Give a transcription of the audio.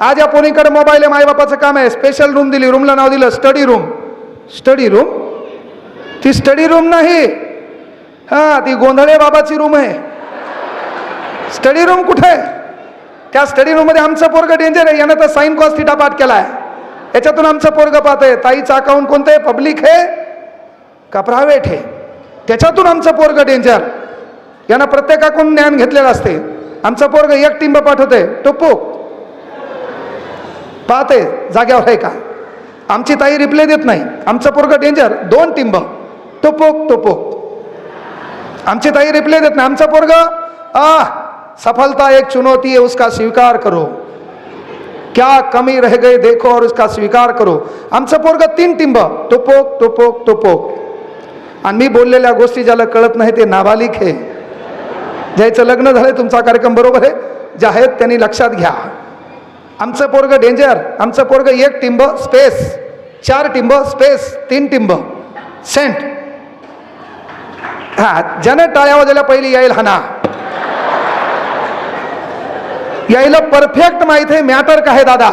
आज या पोरीकडे मोबाईल आहे, मायबापाचं काम आहे, स्पेशल रूम दिली, रूमला नाव दिलं स्टडी रूम. Study room? ती स्टडी रूम नाही, हा ती गोंधळे बाबाची रूम आहे. स्टडी रूम कुठे आहे? त्या स्टडी रूम मध्ये आमचं पोरग डेंजर आहे, यानं तर साइन कॉस थिटा पाठ केलाय. याच्यातून आमचं पोरग पाहतंय ताईचं अकाउंट कोणतं आहे, पब्लिक आहे का प्रायव्हेट आहे, त्याच्यातून आमचं पोरग डेंजर. यानं प्रत्येकाकडून ज्ञान घेतलेलं असते. आमचं पोरग एक टिंब पाठवतंय, टुपूक पाहते जाग्यावर आहे का. आमची ताई रिप्लाय देत नाही, आमचं पोरग डेंजर, 2 टिंब टुपूक टुपूक. आमची ताई रिप्लाय देत नाही, आमचं पोरग सफलता एक चुनौती है उसका स्वीकार करो, क्या कमी रह गई देखो और उसका स्वीकार करो. आमचं पोरग 3 टिंब टुपोक टुपोक टुपोक. आणि मी बोललेल्या गोष्टी ज्याला कळत नाही ते नाबालिक आहे. ज्याचं लग्न झालंय, तुमचा कार्यक्रम बरोबर आहे, जे आहेत त्यांनी लक्षात घ्या. आमचं पोरग डेंजर. आमचं पोरग 1 टिंब स्पेस, 4 टिंब स्पेस, 3 टिंब सेंट. हा ज्याने टाळ्या वाजवल्या पहिली यायला हाना. यायला परफेक्ट माहित आहे मॅटर काय दादा.